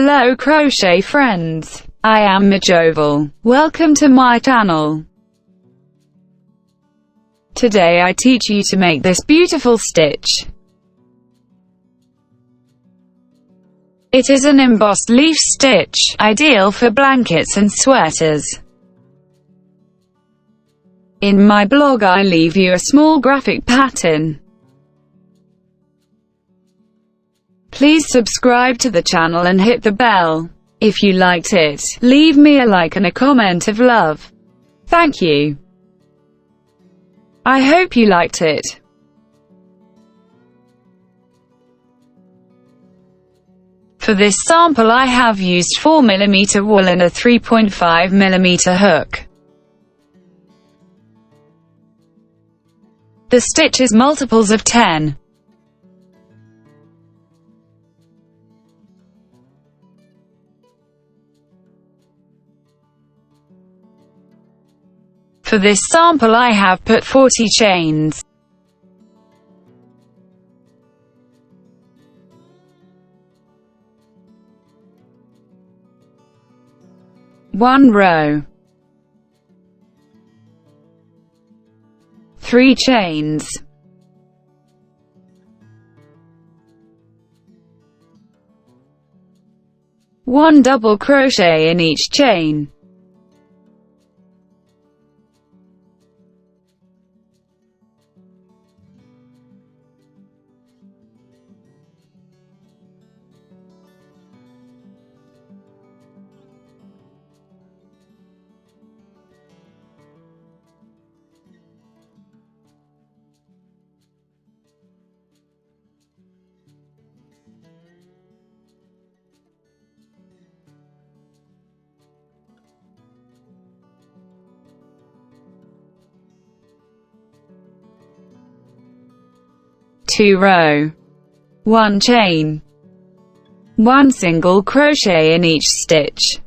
Hello crochet friends, I am Majoval. Welcome to my channel. Today I teach you to make this beautiful stitch. It is an embossed leaf stitch, ideal for blankets and sweaters. In my blog I leave you a small graphic pattern. Please subscribe to the channel and hit the bell. If you liked it, leave me a like and a comment of love. Thank you. I hope you liked it. For this sample I have used 4mm wool and a 3.5mm hook. The stitch is multiples of 10. For this sample I have put 40 chains. One row. 3 chains. 1 double crochet in each chain. Two row. 1 chain. 1 single crochet in each stitch.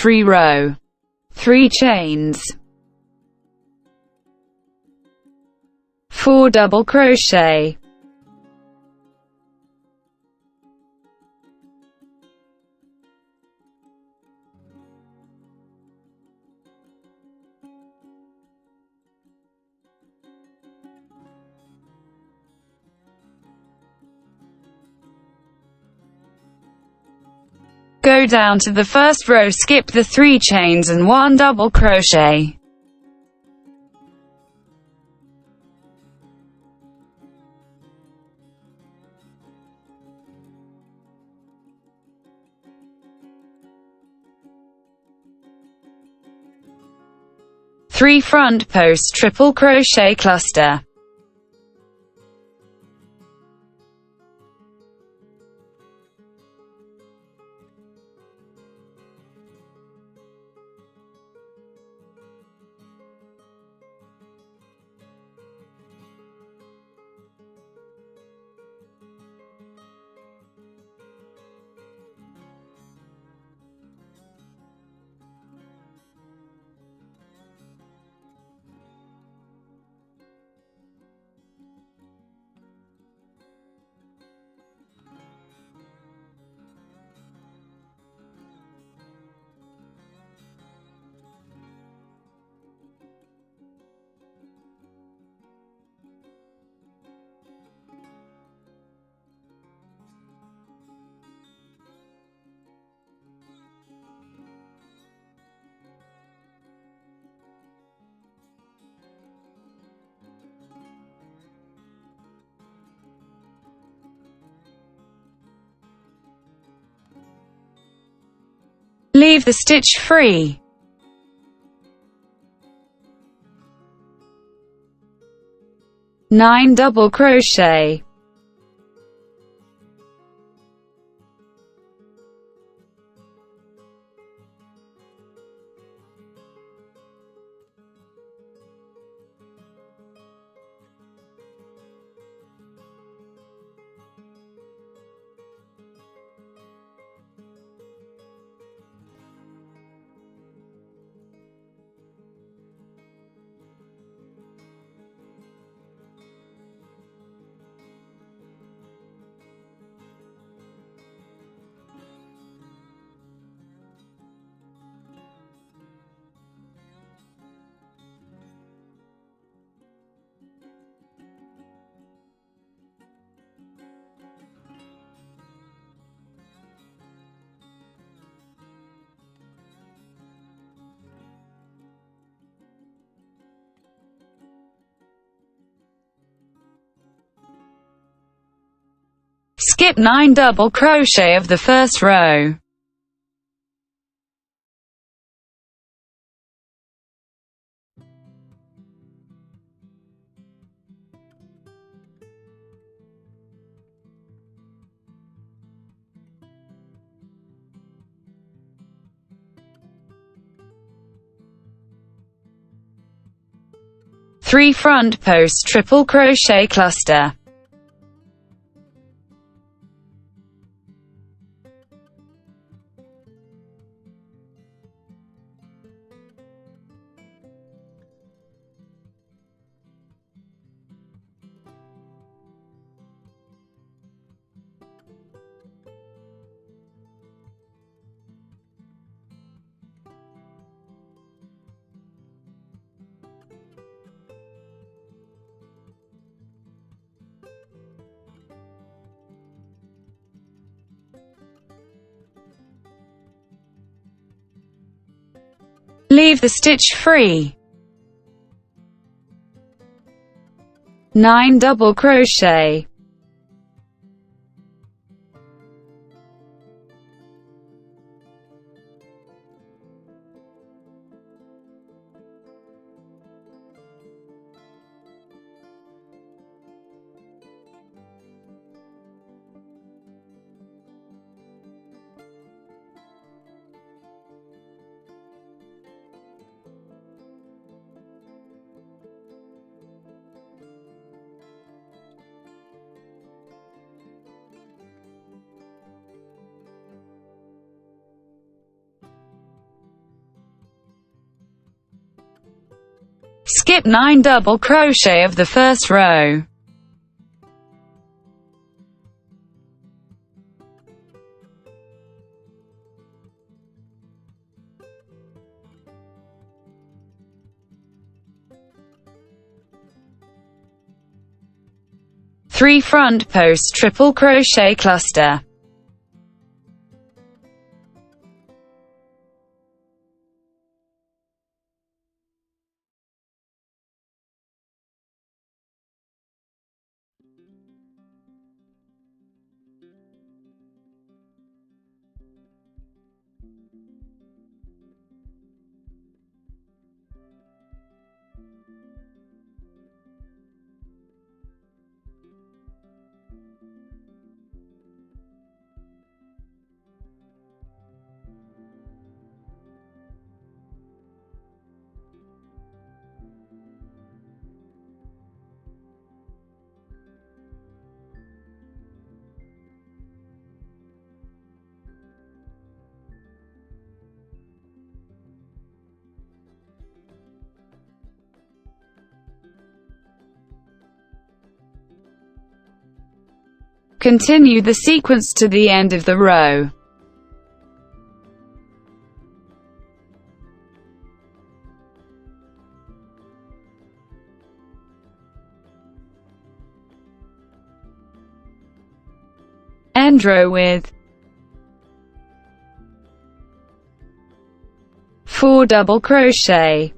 Three row. 3 chains. 4 double crochet. Go down to the first row, skip the 3 chains and 1 double crochet. Three front post triple crochet cluster. Leave the stitch free. Nine double crochet. Skip 9 double crochet of the first row. Three front post triple crochet cluster. Leave the stitch free. 9 double crochet. Skip 9 double crochet of the first row. Three front post triple crochet cluster. Continue the sequence to the end of the row. End row with 4 double crochet.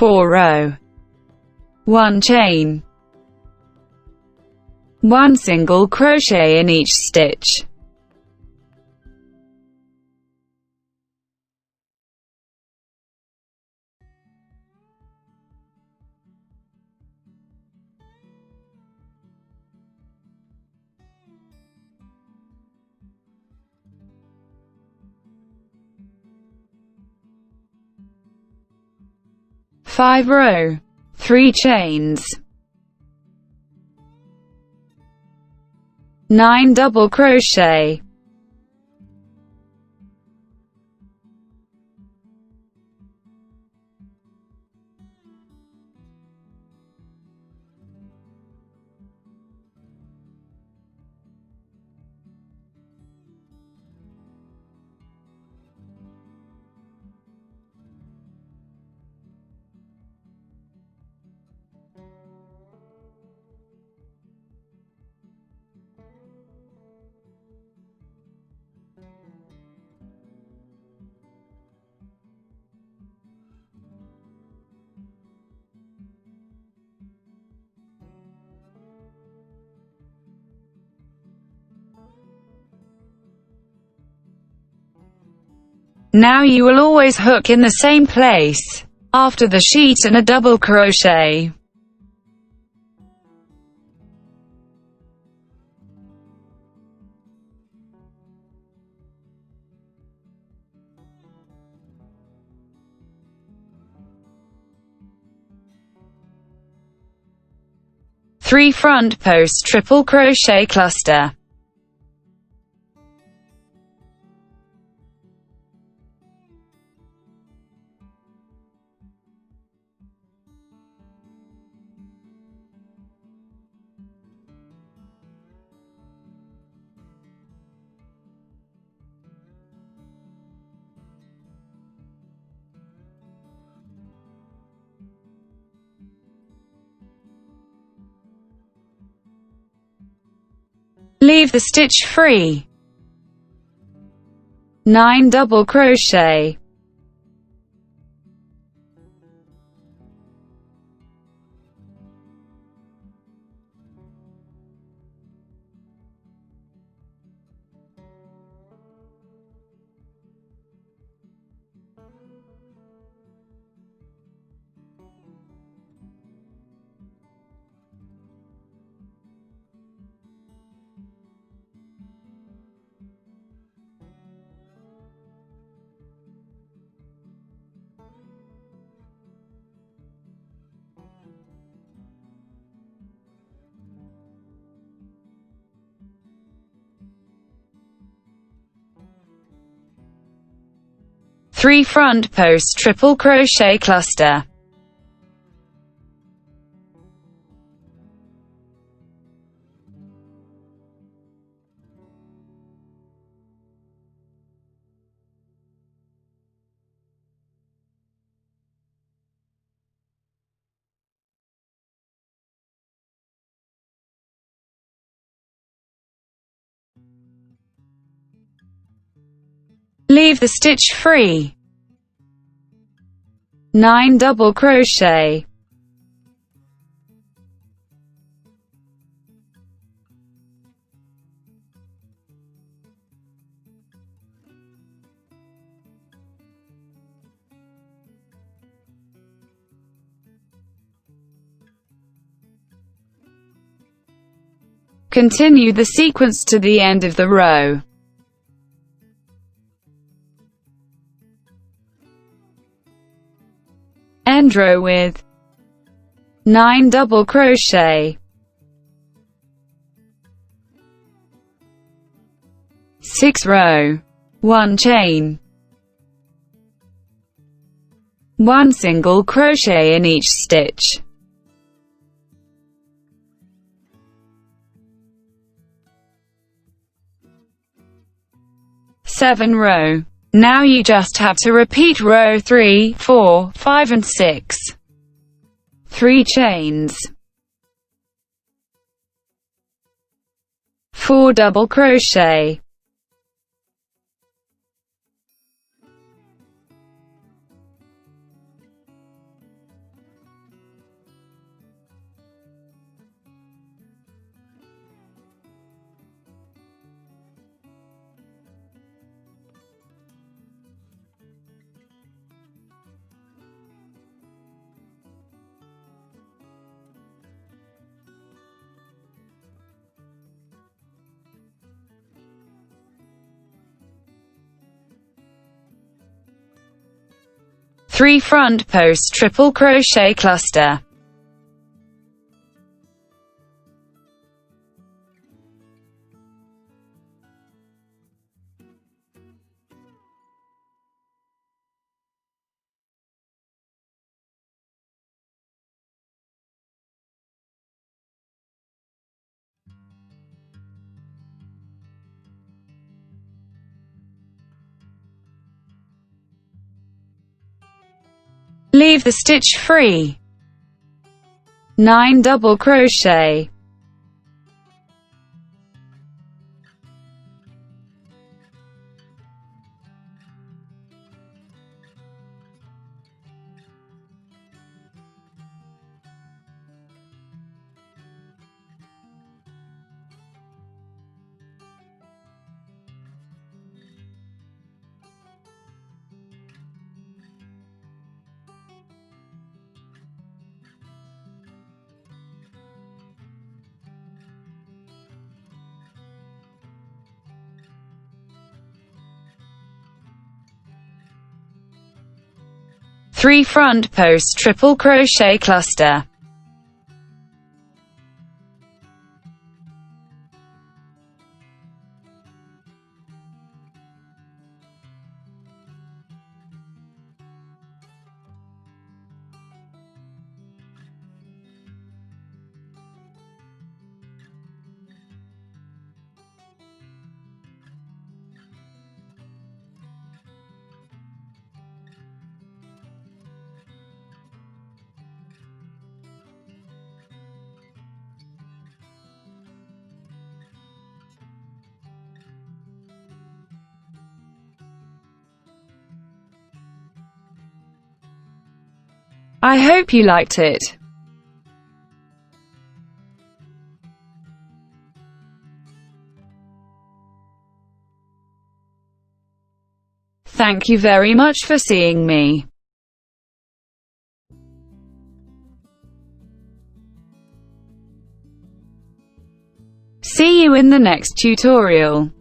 Four row. 1 chain. 1 single crochet in each stitch. Five row. 3 chains. 9 double crochet. Now you will always hook in the same place after the sheet and a double crochet. Three front post triple crochet cluster. Leave the stitch free. 9 double crochet. Three front post triple crochet cluster. Leave the stitch free. 9 double crochet. Continue the sequence to the end of the row. End row with 9 double crochet. 6 row, 1 chain, 1 single crochet in each stitch. 7 row. Now you just have to repeat row 3, 4, 5 and 6. 3 chains, 4 double crochet, three front post triple crochet cluster. Leave the stitch free. 9 double crochet. 3 front post triple crochet cluster. I hope you liked it. Thank you very much for seeing me. See you in the next tutorial.